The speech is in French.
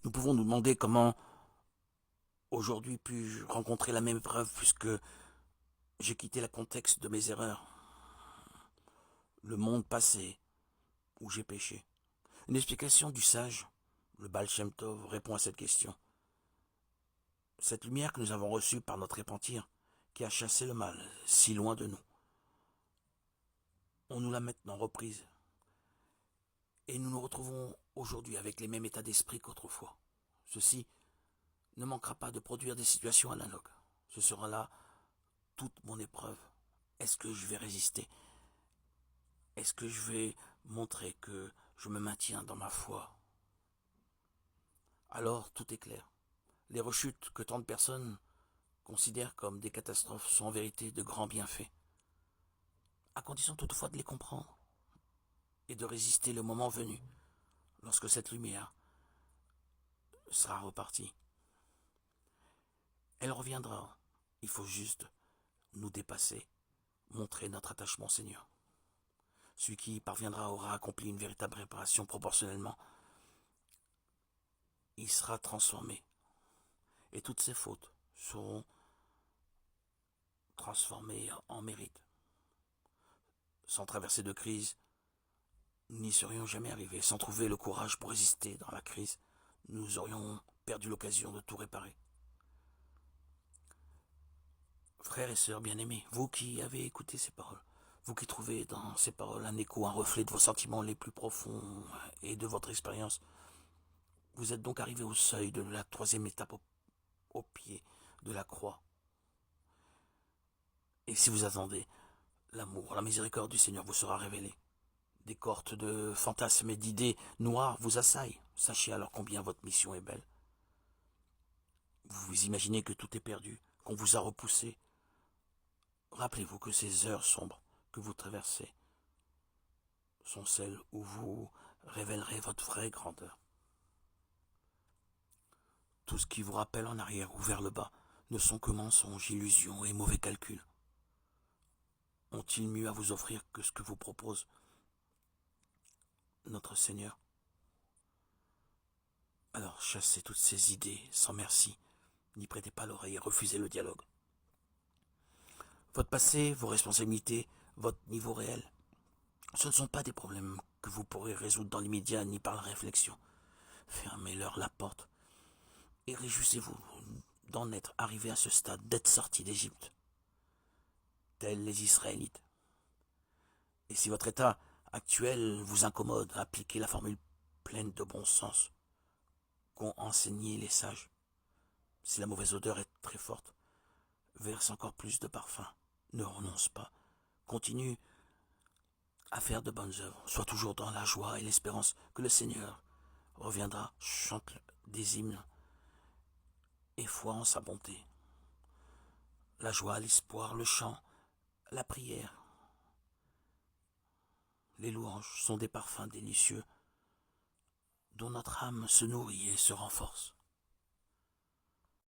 Nous pouvons nous demander comment aujourd'hui puis-je rencontrer la même épreuve puisque j'ai quitté le contexte de mes erreurs, le monde passé où j'ai péché. Une explication du sage, le Baal Shem Tov, répond à cette question. Cette lumière que nous avons reçue par notre repentir, qui a chassé le mal si loin de nous, on nous l'a maintenant reprise. Et nous nous retrouvons aujourd'hui avec les mêmes états d'esprit qu'autrefois. Ceci ne manquera pas de produire des situations analogues. Ce sera là toute mon épreuve. Est-ce que je vais résister? Est-ce que je vais montrer que je me maintiens dans ma foi? Alors tout est clair. Les rechutes que tant de personnes considèrent comme des catastrophes sont en vérité de grands bienfaits, à condition toutefois de les comprendre et de résister le moment venu, lorsque cette lumière sera repartie. Elle reviendra. Il faut juste nous dépasser, montrer notre attachement au Seigneur. Celui qui y parviendra aura accompli une véritable réparation proportionnellement. Il sera transformé. Et toutes ses fautes seront transformées en mérite. Sans traverser de crise, nous n'y serions jamais arrivés. Sans trouver le courage pour résister dans la crise, nous aurions perdu l'occasion de tout réparer. Frères et sœurs bien-aimés, vous qui avez écouté ces paroles, vous qui trouvez dans ces paroles un écho, un reflet de vos sentiments les plus profonds et de votre expérience, vous êtes donc arrivé au seuil de la troisième étape au pied de la croix. Et si vous attendez, l'amour, la miséricorde du Seigneur vous sera révélée. Des cohortes de fantasmes et d'idées noires vous assaillent. Sachez alors combien votre mission est belle. Vous vous imaginez que tout est perdu, qu'on vous a repoussé. Rappelez-vous que ces heures sombres que vous traversez sont celles où vous révélerez votre vraie grandeur. Tout ce qui vous rappelle en arrière ou vers le bas ne sont que mensonges, illusions et mauvais calculs. Ont-ils mieux à vous offrir que ce que vous propose notre Seigneur? Alors chassez toutes ces idées sans merci, n'y prêtez pas l'oreille et refusez le dialogue. Votre passé, vos responsabilités, votre niveau réel, ce ne sont pas des problèmes que vous pourrez résoudre dans l'immédiat ni par la réflexion. Fermez-leur la porte et réjouissez-vous d'en être arrivé à ce stade, d'être sorti d'Égypte, tels les Israélites. Et si votre état actuel vous incommode, appliquez la formule pleine de bon sens qu'ont enseigné les sages. Si la mauvaise odeur est très forte, verse encore plus de parfum. Ne renonce pas. Continue à faire de bonnes œuvres. Sois toujours dans la joie et l'espérance que le Seigneur reviendra. Chante des hymnes et foi en sa bonté. La joie, l'espoir, le chant, la prière, les louanges sont des parfums délicieux dont notre âme se nourrit et se renforce.